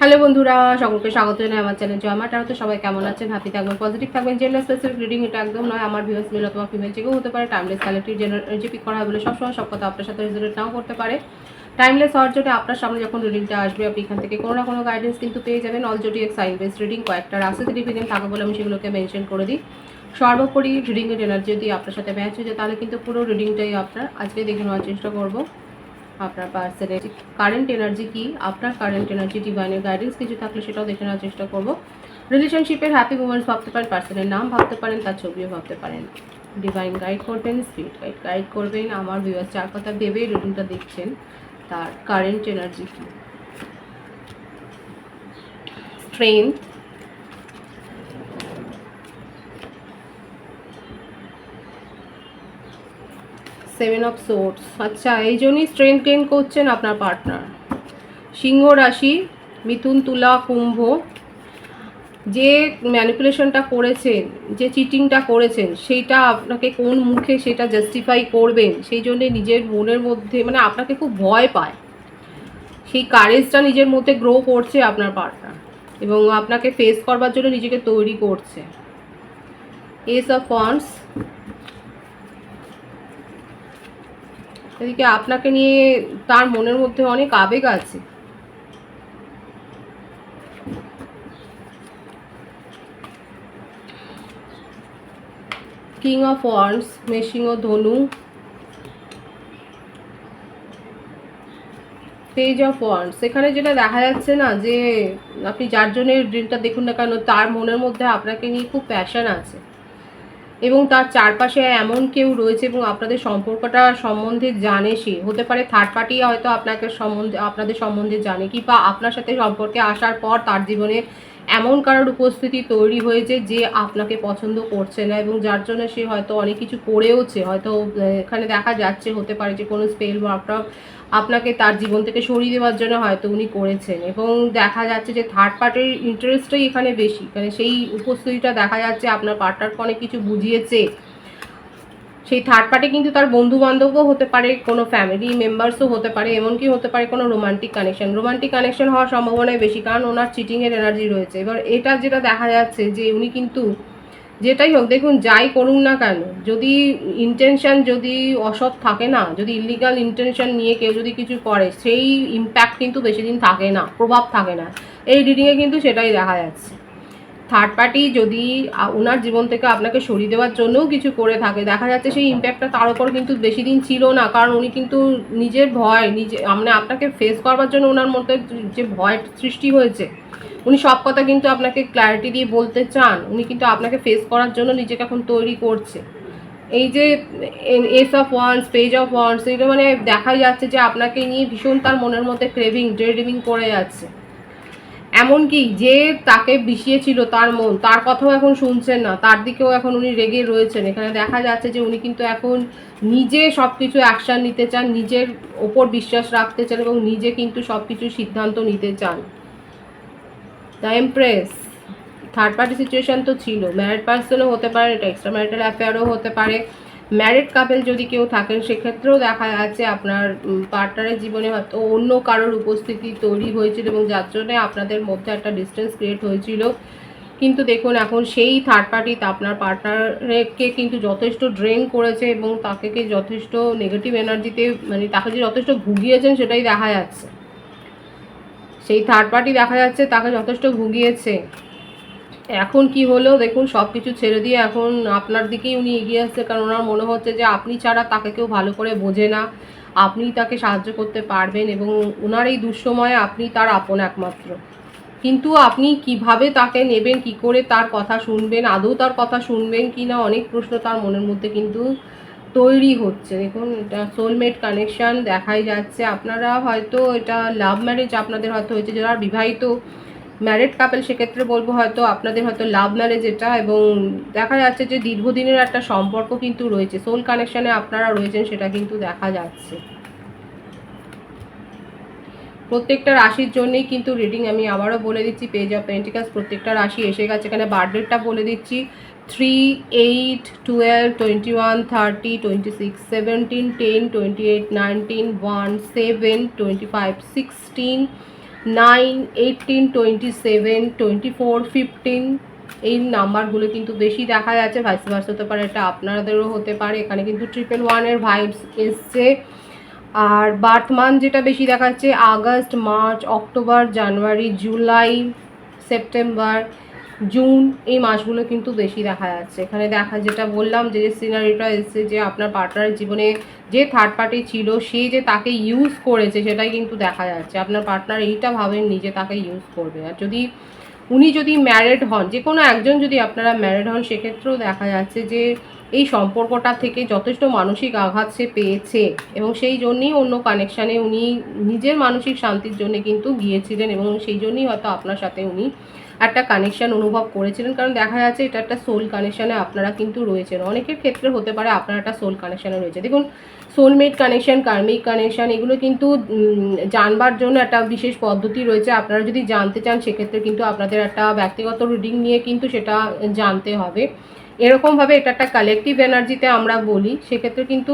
Hello বন্ধুরা, সকলকে স্বাগত জানাই আমার চ্যানেল জয় মা ট্যারোতে। সবাই কেমন আছেন? হ্যাপি থাকবেন, পজিটিভ থাকবেন। জেন্ডার স্পেসিফিক রিডিং এটা একদম নয়। আমার ভিউয়ার্স মেল অথবা ফিমেল যে কেউ হতে পারে। Timeless collective general energy pick করা হয় বলে সবসময় সব কথা আপনার সাথে রেজোনেট নাও করতে পারে। টাইমলেস হওয়ার জন্য আপনার সামনে যখন রিডিংটা আসবে, আপনি এখান থেকে কোনো না কোনো গাইডেন্স কিন্তু পেয়ে যাবেন। All zodiac sign base reading কয়েকটা রাশিতে ডিপেন্ডেন্ট থাকে বলে আমি সেগুলোকে মেনশন করে দিই। সর্বোপরি রিডিংয়ের এনার্জি যদি আপনার সাথে ম্যাচ হয়ে যায় তাহলে কিন্তু পুরো রিডিংটাই আপনার। আজকে দেখে নেওয়ার চেষ্টা করবো আপনার পার্সনের কারেন্ট এনার্জি কি, আপনার কারেন্ট এনার্জি ডিভাইনের গাইডেন্স কিছু থাকলে সেটাও দেখে নেওয়ার চেষ্টা করবো। রিলেশনশিপের হ্যাপি মোমেন্টস ভাবতে পারেন, পার্সনের নাম ভাবতে পারেন, তার ছবিও ভাবতে পারেন। ডিভাইন গাইড করবেন, স্পিরিট গাইড করবেন। আমার ভিউয়ার্স যার কথা ভেবে রিডিংটা দেখছেন তার কারেন্ট এনার্জি কি। Strength, seven of swords. আচ্ছা, এই জন্যই স্ট্রেংথ গেইন করছেন আপনার পার্টনার। সিংহ রাশি, মিথুন, তুলা, কুম্ভ। যে ম্যানিপুলেশনটা করেছেন, যে চিটিংটা করেছেন, সেইটা আপনাকে কোন মুখে সেটা জাস্টিফাই করবেন সেই জন্যে নিজের মনের মধ্যে মানে আপনাকে খুব ভয় পায়। সেই কারেজটা নিজের মধ্যে গ্রো করছে আপনার পার্টনার এবং আপনাকে ফেস করবার জন্য নিজেকে তৈরি করছে। S of wands. এদিকে আপনাকে নিয়ে তার মনের মধ্যে অনেক আবেগ আছে। কিং অফ ওয়ান্ডস, মেষিংহ, ধনু, পেজ অফ ওয়ান্ডস। এখানে যেটা দেখা যাচ্ছে না, যে আপনি যার জন্য ড্রিমটা দেখুন না কেন, তার মনের মধ্যে আপনাকে নিয়ে খুব প্যাশন আছে এবং তার চারপাশে এমন কেউ রয়েছে এবং আপনাদের সম্পর্কটা সম্বন্ধে জানে। সে হতে পারে থার্ড পার্টি, হয়তো আপনাদের সম্বন্ধে জানে, কিংবা আপনার সাথে সম্পর্কে আসার পর তার জীবনে এমন কারোর উপস্থিতি তৈরি হয়েছে যে আপনাকে পছন্দ করছে না এবং যার জন্য সে হয়তো অনেক কিছু করেওছে। হয়তো এখানে দেখা যাচ্ছে হতে পারে যে কোনো স্পেল ওয়ার্কটা আপনাকে তার জীবন থেকে সরিয়ে দেওয়ার জন্য হয়তো উনি করেছেন এবং দেখা যাচ্ছে যে থার্ড পার্টির ইন্টারেস্টটাই এখানে বেশি। এখানে সেই উপস্থিতিটা দেখা যাচ্ছে আপনার পার্টনারকে অনেক কিছু বুঝিয়েছে। সেই থার্ড পার্টি কিন্তু তার বন্ধু বান্ধবও হতে পারে, কোনো ফ্যামিলি মেম্বার্সও হতে পারে, এমনকি হতে পারে কোনো রোমান্টিক কানেকশন হওয়ার সম্ভাবনাই বেশি, কারণ ওনার চিটিংয়ের এনার্জি রয়েছে। এবার এটা যেটা দেখা যাচ্ছে যে উনি কিন্তু যেটাই হোক, দেখুন যাই করুন না কেন, যদি ইন্টেনশন যদি অসৎ থাকে না, যদি ইলিগাল ইন্টেনশন নিয়ে কেউ যদি কিছু করে, সেই ইম্প্যাক্ট কিন্তু বেশি দিন থাকে না, প্রভাব থাকে না। এই রিডিংয়ে কিন্তু সেটাই দেখা যাচ্ছে। থার্ড পার্টি যদি ওনার জীবন থেকে আপনাকে সরিয়ে দেওয়ার জন্যও কিছু করে থাকে, দেখা যাচ্ছে সেই ইম্প্যাক্টটা তার উপর কিন্তু বেশি দিন ছিল না, কারণ উনি কিন্তু নিজের ভয় মানে আপনাকে ফেস করবার জন্য ওনার মধ্যে যে ভয় সৃষ্টি হয়েছে, উনি সব কথা কিন্তু আপনাকে ক্ল্যারিটি দিয়ে বলতে চান। উনি কিন্তু আপনাকে ফেস করার জন্য নিজেকে এখন তৈরি করছে। এই যে S of wands, page of wands, এটা মানে দেখাই যাচ্ছে যে আপনাকে নিয়ে ভীষণ তার মনের মধ্যে ক্রেভিং, ড্রেডিং করে যাচ্ছে। এমনকি যে তাকে বিষিয়েছিল তার মন, তার কথাও এখন শুনছেন না, তার দিকেও এখন উনি রেগে রয়েছেন। এখানে দেখা যাচ্ছে যে উনি কিন্তু এখন নিজে সব কিছু অ্যাকশান নিতে চান, নিজের ওপর বিশ্বাস রাখতে চান এবং নিজে কিন্তু সব কিছু সিদ্ধান্ত নিতে চান। The empress. Third party situation তো ছিল, ম্যারিড পার্সনও হতে পারে, এটা এক্সট্রা ম্যারিটাল অ্যাফেয়ারও হতে পারে। ম্যারিড কাপেল যদি কেউ থাকেন সেক্ষেত্রেও দেখা যাচ্ছে আপনার পার্টনারের জীবনে হয়তো অন্য কারোর উপস্থিতি তৈরি হয়েছিল এবং যার জন্য আপনাদের মধ্যে একটা ডিস্টেন্স ক্রিয়েট হয়েছিল। কিন্তু দেখুন এখন সেই থার্ড পার্টি আপনার পার্টনারকে কিন্তু যথেষ্ট ড্রেন করেছে এবং তাকে যথেষ্ট নেগেটিভ এনার্জিতে, মানে তাকে যে যথেষ্ট ভুগিয়েছেন সেটাই দেখা যাচ্ছে। সেই থার্ড পার্টি দেখা যাচ্ছে তাকে যথেষ্ট ভুগিয়েছে। এখন কি হলো দেখুন, সব কিছু ছেড়ে দিয়ে এখন আপনার দিকেই উনি এগিয়ে আসছে, কারণ ওনার মনে হচ্ছে যে আপনি ছাড়া তাকে কেউ ভালো করে বোঝে না, আপনি তাকে সাহায্য করতে পারবেন এবং ওনার এই দুঃসময়ে আপনি তার আপন একমাত্র। কিন্তু আপনি কিভাবে তাকে নেবেন, কি করে তার কথা শুনবেন, আদৌ তার কথা শুনবেন কি না, অনেক প্রশ্ন তার মনের মধ্যে কিন্তু তৈরি হচ্ছে। দেখুন এটা সোলমেট কানেকশান দেখাই যাচ্ছে। আপনারা হয়তো এটা লাভ ম্যারেজ আপনাদের হয়তো হয়েছে, যারা বিবাহিত ম্যারিড কাপেল সেক্ষেত্রে বলবো হয়তো আপনাদের হয়তো লাভ ম্যারেজ এটা, এবং দেখা যাচ্ছে যে দীর্ঘদিনের একটা সম্পর্ক কিন্তু রয়েছে, সোল কানেকশানে আপনারা রয়েছেন সেটা কিন্তু দেখা যাচ্ছে। প্রত্যেকটা রাশির জন্যই কিন্তু রিডিং আমি আবারও বলে দিচ্ছি, পেজ অফ পেন্টিকালস প্রত্যেকটা রাশি এসে গেছে। এখানে বার্থডেটটা বলে দিচ্ছি 3, 8, 12, 21, 30, 26, 17, 10, 28, 19, 1, 7, 25, 16, 9, 18, 27, 24, 15 এই নাম্বারগুলো কিন্তু বেশি দেখা যাচ্ছে। ভাইস ভার্সা হতে পারে, এটা আপনাদেরও হতে পারে। এখানে কিন্তু 111 এর ভাইবস এসছে। আর বার্থ মান্থ যেটা বেশি দেখাচ্ছে আগস্ট, মার্চ, অক্টোবর, জানুয়ারি, জুলাই, সেপ্টেম্বর, জুন এই মাসগুলো কিন্তু বেশি দেখা যাচ্ছে। এখানে দেখা যেটা বললাম যে সিনারিটা এসছে যে আপনার পার্টনারের জীবনে যে থার্ড পার্টি ছিল সে যে তাকে ইউজ করেছে সেটাই কিন্তু দেখা যাচ্ছে। আপনার পার্টনার এইটা ভাবেননি যে তাকে ইউজ করবে। আর উনি যদি ম্যারিড হন, যে কোনো একজন যদি আপনারা ম্যারিড হন, সেক্ষেত্রেও দেখা যাচ্ছে যে এই সম্পর্কটা থেকে যথেষ্ট মানসিক আঘাত সে পেয়েছে এবং সেই জন্যই অন্য কানেকশানে উনি নিজের মানসিক শান্তির জন্য কিন্তু গিয়েছিলেন এবং সেই জন্যই হয়তো আপনার সাথে উনি একটা কানেকশান অনুভব করেছিলেন। কারণ দেখা যাচ্ছে এটা একটা সোল কানেকশানে আপনারা কিন্তু রয়েছেন। অনেকের ক্ষেত্রে হতে পারে আপনার একটা সোল কানেকশানে রয়েছে। দেখুন, সোলমেট কানেকশান, কার্মিক কানেকশান এগুলো কিন্তু জানবার জন্য একটা বিশেষ পদ্ধতি রয়েছে। আপনারা যদি জানতে চান সেক্ষেত্রে কিন্তু আপনাদের একটা ব্যক্তিগত রিডিং নিয়ে কিন্তু সেটা জানতে হবে। এরকমভাবে এটা একটা কালেকটিভ এনার্জিতে আমরা বলি, সেক্ষেত্রে কিন্তু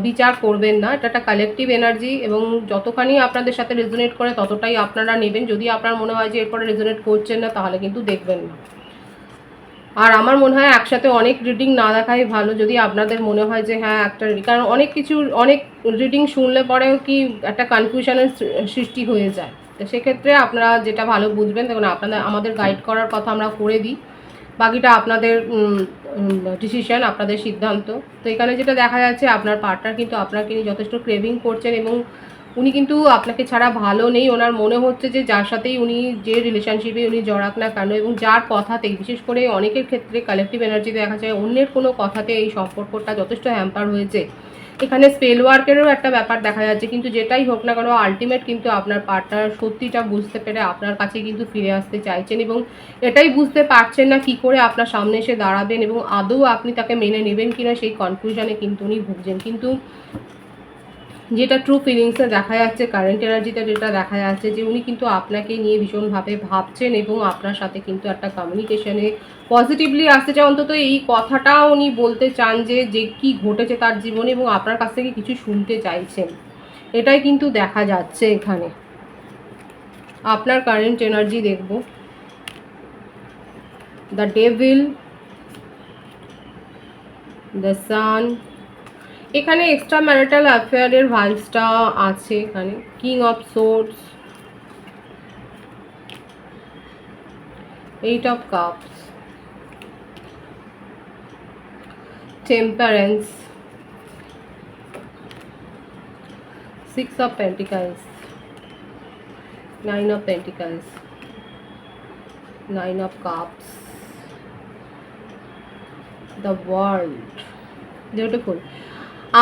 বিচার করবেন না। এটা একটা কালেকটিভ এনার্জি এবং যতখানি আপনাদের সাথে রেজোনেট করে ততটাই আপনারা নেবেন। যদি আপনার মনে হয় যে এরপরে রেজোনেট করছেন না, তাহলে কিন্তু দেখবেন না। আর আমার মনে হয় একসাথে অনেক রিডিং না দেখাই ভালো, যদি আপনাদের মনে হয় যে হ্যাঁ একটা রিডিং, কারণ অনেক রিডিং শুনলে পরেও কি একটা কনফিউশনের সৃষ্টি হয়ে যায়। তো সেক্ষেত্রে আপনারা যেটা ভালো বুঝবেন, দেখুন আমাদের গাইড করার কথা আমরা করে দিই, বাকিটা আপনাদের ডিসিশন, আপনাদের সিদ্ধান্ত। তো এখানে যেটা দেখা যাচ্ছে আপনার পার্টনার কিন্তু আপনাকে নিয়ে যথেষ্ট ক্রেভিং করছেন এবং উনি কিন্তু আপনাকে ছাড়া ভালো নেই। ওনার মনে হচ্ছে যে যার সাথেই উনি যে রিলেশনশিপে উনি জড়াক না কেন এবং যার কথাতেই, বিশেষ করে অনেকের ক্ষেত্রে কালেকটিভ এনার্জি দেখা যায় অন্যের কোনো কথাতে এই সম্পর্কটা যথেষ্ট হ্যাম্পার হয়েছে। এখানে স্পেল ওয়ার্কেরও একটা ব্যাপার দেখা যাচ্ছে, কিন্তু যেটাই হোক না কেন আলটিমেট কিন্তু আপনার পার্টনার সত্যিটা বুঝতে পেরে আপনার কাছে কিন্তু ফিরে আসতে চাইছেন এবং এটাই বুঝতে পারছেন না কি করে আপনার সামনে এসে দাঁড়াবেন এবং আদৌ আপনি তাকে মেনে নেবেন কিনা, সেই কনফিউশনে কিন্তু উনি ভুগছেন। কিন্তু যেটা ট্রু ফিলিংসে দেখা যাচ্ছে, কারেন্ট এনার্জিতে যেটা দেখা যাচ্ছে যে উনি কিন্তু আপনাকে নিয়ে ভীষণভাবে ভাবছেন এবং আপনার সাথে কিন্তু একটা কমিউনিকেশনে পজিটিভলি আসতে চান। অন্তত এই কথাটা উনি বলতে চান যে কি ঘটেছে তার জীবনে এবং আপনার কাছ থেকে কিছু শুনতে চাইছেন। এটাই কিন্তু দেখা যাচ্ছে এখানে। আপনার কারেন্ট এনার্জি দেখব, দ্য ডেভিল, দ্য সান। এখানে এক্সট্রা ম্যারিটাল অ্যাফেয়ারের ভাইবসটা আছে। এখানে king of swords, 8 of cups, temperance, 6 of pentacles, 9 of pentacles, 9 of cups, the world. Beautiful.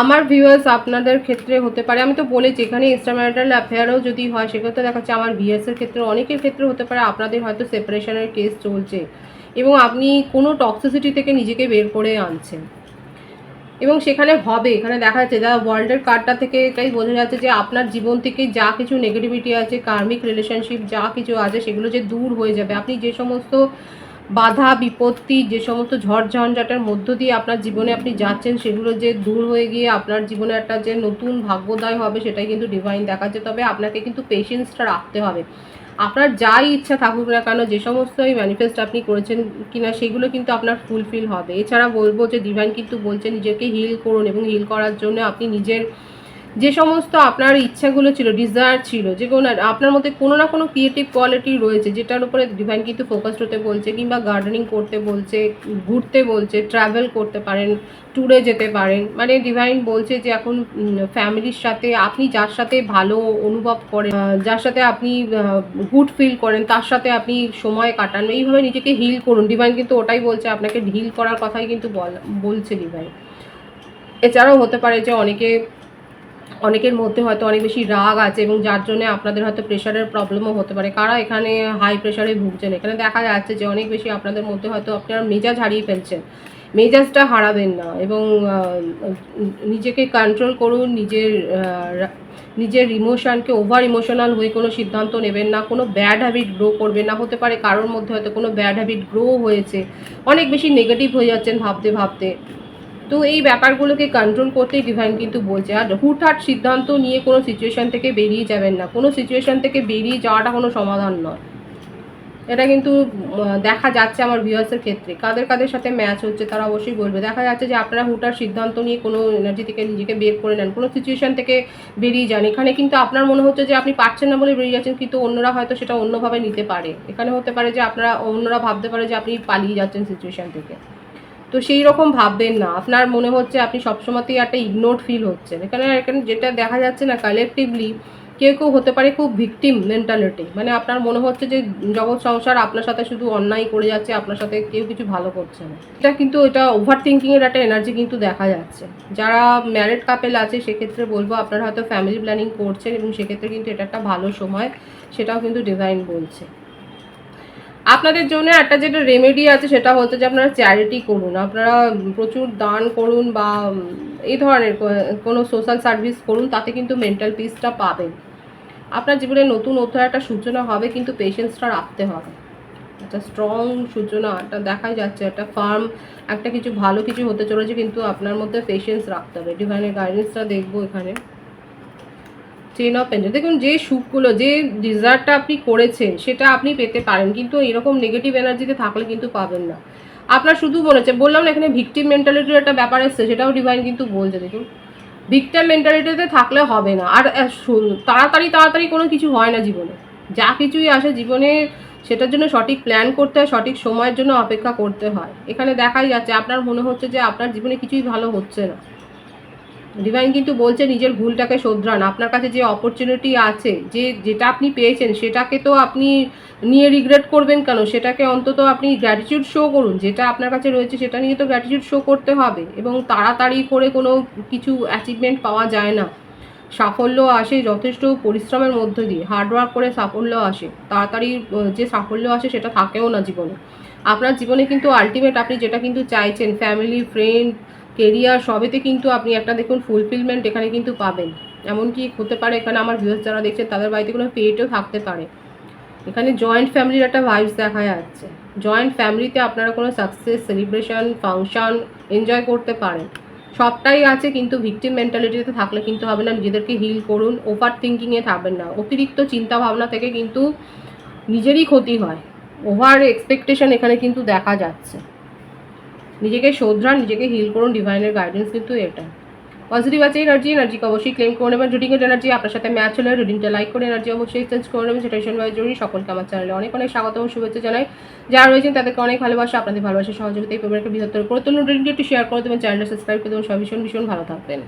আমার ভিউয়ার্স আপনাদের ক্ষেত্রে হতে পারে, আমি তো বলেছি এখানে এক্সট্রা ম্যারিটাল অ্যাফেয়ারও যদি হয় সেক্ষেত্রে দেখাচ্ছে আমার ভিউয়ার্সের ক্ষেত্রে, অনেকের ক্ষেত্রে হতে পারে আপনাদের হয়তো সেপারেশনের কেস চলছে এবং আপনি কোনো টক্সিসিটি থেকে নিজেকে বের করে আনছেন এবং সেখানে হবে। এখানে দেখা যাচ্ছে যা ওয়ার্ল্ডের কার্ডটা থেকে এটাই বোঝা যাচ্ছে যে আপনার জীবন থেকে যা কিছু নেগেটিভিটি আছে, কার্মিক রিলেশনশিপ যা কিছু আছে সেগুলো যে দূর হয়ে যাবে। আপনি যে সমস্ত বাধা বিপত্তি, যে সমস্ত ঝড় ঝঞ্ঝাটের মধ্য দিয়ে আপনার জীবনে আপনি যাচ্ছেন সেগুলো যে দূর হয়ে গিয়ে আপনার জীবনে একটা যে নতুন ভাগ্যোদয় হবে সেটাই কিন্তু ডিভাইন দেখাচ্ছে। তবে আপনাকে কিন্তু পেশেন্সটা রাখতে হবে। আপনার যাই ইচ্ছা থাকুক না কেন, যে সমস্ত এই ম্যানিফেস্ট আপনি করেছেন কিনা সেগুলো কিন্তু আপনার ফুলফিল হবে। এছাড়া বলবো যে ডিভাইন কিন্তু বলছে নিজেকে হিল করুন এবং হিল করার জন্য আপনি নিজের যে সমস্ত আপনার ইচ্ছাগুলো ছিল, ডিজায়ার ছিল, যে কোনো আপনার মধ্যে কোনো না কোনো ক্রিয়েটিভ কোয়ালিটি রয়েছে যেটার উপরে ডিভাইন কিন্তু ফোকাসড হতে বলছে, কিংবা গার্ডেনিং করতে বলছে, ঘুরতে বলছে, ট্রাভেল করতে পারেন, ট্যুরে যেতে পারেন। মানে ডিভাইন বলছে যে এখন ফ্যামিলির সাথে আপনি যার সাথে ভালো অনুভব করেন, যার সাথে আপনি গুড ফিল করেন তার সাথে আপনি সময় কাটান, এইভাবে নিজেকে হিল করুন। ডিভাইন কিন্তু ওটাই বলছে, আপনাকে হিল করার কথাই কিন্তু বলছে ডিভাইন। এছাড়াও হতে পারে যে অনেকের মধ্যে হয়তো অনেক বেশি রাগ আছে এবং যার জন্য আপনাদের হয়তো প্রেশারের প্রবলেমও হতে পারে। কারা এখানে হাই প্রেশারে ভুগছেন, এখানে দেখা যাচ্ছে যে অনেক বেশি আপনাদের মধ্যে হয়তো আপনারা মেজাজ হারিয়ে ফেলছেন। মেজাজটা হারাবেন না এবং নিজেকে কন্ট্রোল করুন। নিজের ইমোশনকে ওভার ইমোশনাল হয়ে কোনো সিদ্ধান্ত নেবেন না, কোনো ব্যাড হ্যাবিট গ্রো করবেন না। হতে পারে কারোর মধ্যে হয়তো কোনো ব্যাড হ্যাবিট গ্রো হয়েছে, অনেক বেশি নেগেটিভ হয়ে যাচ্ছেন ভাবতে ভাবতে। তো এই ব্যাপারগুলোকে কন্ট্রোল করতেই ডিভাইন কিন্তু বলছে। আর হুটহাট সিদ্ধান্ত নিয়ে কোনো সিচুয়েশান থেকে বেরিয়ে যাবেন না, কোনো সিচুয়েশান থেকে বেরিয়ে যাওয়াটা কোনো সমাধান নয়। এটা কিন্তু দেখা যাচ্ছে আমার ভিউয়ার্সের ক্ষেত্রে। কাদের কাদের সাথে ম্যাচ হচ্ছে তারা অবশ্যই বলবে। দেখা যাচ্ছে যে আপনারা হুটহাট সিদ্ধান্ত নিয়ে কোনো এনার্জি থেকে নিজেকে বের করে নেন, কোনো সিচুয়েশান থেকে বেরিয়ে যান। এখানে কিন্তু আপনার মনে হচ্ছে যে আপনি পারছেন না বলে বেরিয়ে যাচ্ছেন, কিন্তু অন্যরা হয়তো সেটা অন্যভাবে নিতে পারে। এখানে হতে পারে যে আপনারা অন্যরা ভাবতে পারে যে আপনি পালিয়ে যাচ্ছেন সিচুয়েশান থেকে। তো সেই রকম ভাববেন না। আপনার মনে হচ্ছে আপনি সবসময়তেই একটা ইগনোরড ফিল হচ্ছে। এখানে যেটা দেখা যাচ্ছে না, কালেকটিভলি কেউ কেউ হতে পারে খুব ভিকটিম মেন্টালিটি, মানে আপনার মনে হচ্ছে যে জগৎ সংসার আপনার সাথে শুধু অন্যায় করে যাচ্ছে, আপনার সাথে কেউ কিছু ভালো করছে না। এটা ওভার থিঙ্কিংয়ের একটা এনার্জি কিন্তু দেখা যাচ্ছে। যারা ম্যারিড কাপেল আছে সেক্ষেত্রে বলবো আপনারা হয়তো ফ্যামিলি প্ল্যানিং করছেন, এবং সেক্ষেত্রে কিন্তু এটা একটা ভালো সময়, সেটাও কিন্তু ডিভাইন বলছে। আপনাদের জন্য একটা যেটা রেমেডি আছে সেটা হচ্ছে যে আপনারা চ্যারিটি করুন, আপনারা প্রচুর দান করুন, বা এই ধরনের কোনো সোশ্যাল সার্ভিস করুন, তাতে কিন্তু মেন্টাল পিসটা পাবেন। আপনার জীবনে নতুন অধ্যায় একটা সূচনা হবে, কিন্তু পেশেন্সটা রাখতে হবে। একটা স্ট্রং সূচনা একটা দেখাই যাচ্ছে, একটা ফার্ম একটা কিছু ভালো কিছু হতে চলেছে, কিন্তু আপনার মধ্যে পেশেন্স রাখতে হবে। ডিভাইনের গাইডেন্সটা দেখবো এখানে। 10 অফ পেন্টাকেল, দেখুন যে সুখগুলো, যে ডিজার্টটা আপনি করেছেন সেটা আপনি পেতে পারেন, কিন্তু এরকম নেগেটিভ এনার্জিতে থাকলে কিন্তু পাবেন না। আপনার শুধু মনে হচ্ছে, বললাম না এখানে ভিকটিম মেন্টালিটির একটা ব্যাপার এসছে, সেটাও ডিভাইন কিন্তু বলছে। দেখুন ভিকটিম মেন্টালিটিতে থাকলে হবে না। আর তাড়াতাড়ি কোনো কিছু হয় না জীবনে। যা কিছুই আসে জীবনে সেটার জন্য সঠিক প্ল্যান করতে হয়, সঠিক সময়ের জন্য অপেক্ষা করতে হয়। এখানে দেখাই যাচ্ছে আপনার মনে হচ্ছে যে আপনার জীবনে কিছুই ভালো হচ্ছে না। ডিভাইন কিন্তু বলছে নিজের ভুলটাকে শোধরান। আপনার কাছে যে অপরচুনিটি আছে, যেটা আপনি পেয়েছেন, সেটাকে তো আপনি নিয়ে রিগ্রেট করবেন কেন? সেটাকে অন্তত আপনি গ্র্যাটিটিউড শো করুন। যেটা আপনার কাছে রয়েছে সেটা নিয়ে তো গ্র্যাটিটিউড শো করতে হবে। এবং তাড়াতাড়ি করে কোনো কিছু অ্যাচিভমেন্ট পাওয়া যায় না। সাফল্য আসে যথেষ্ট পরিশ্রমের মধ্য দিয়ে, হার্ডওয়ার্ক করে সাফল্য আসে। তাড়াতাড়ি যে সাফল্য আসে সেটা থাকেও না জীবনে। আপনার জীবনে কিন্তু আলটিমেট আপনি যেটা কিন্তু চাইছেন, ফ্যামিলি, ফ্রেন্ড, কেরিয়ার, সবেতে কিন্তু আপনি একটা দেখুন ফুলফিলমেন্ট এখানে কিন্তু পাবেন। এমনকি হতে পারে এখানে আমার ভিউয়ার্স যারা দেখছেন তাদের বাড়িতে কোনো পেটও থাকতে পারে। এখানে জয়েন্ট ফ্যামিলির একটা ভাইবস দেখা যাচ্ছে। জয়েন্ট ফ্যামিলিতে আপনারা কোনো সাকসেস, সেলিব্রেশন, ফাংশন এনজয় করতে পারেন। সবটাই আছে, কিন্তু ভিকটিম মেন্টালিটিতে থাকলে কিন্তু হবে না। নিজেদেরকে হিল করুন, ওভার থিঙ্কিংয়ে থাকবেন না। অতিরিক্ত চিন্তা ভাবনা থেকে কিন্তু নিজেরই ক্ষতি হয়। ওভার এক্সপেকটেশন এখানে কিন্তু দেখা যাচ্ছে। নিজেকে শোধরান, নিজেকে হিল করুন। ডিভাইনের গাইডেন্স কিন্তু এটা পজিটিভ আছে। এনার্জিকে অবশ্যই ক্লেম করে নেবেন। রিডিংয়ের এনার্জি আপনার সাথে ম্যাচ হলে রিডিংটা লাইক করে এনার্জি অবশ্যই এক্সচেঞ্জ করে নেবেন, সেটা ভীষণভাবে জরুরি। সকলকে আমার চ্যানেলে অনেক অনেক স্বাগত এবং শুভেচ্ছা জানাই। যারা রয়েছেন তাদেরকে অনেক ভালোবাসা। আপনাদের ভালোবাসা সহযোগিতা এই পরিবারকে বৃহত্তর করে তুলুন। রিডিংটি একটু শেয়ার করে দেবেন, চ্যানেলটা সাবস্ক্রাইব করে দেবেন। সব ভীষণ ভালো থাকবেন।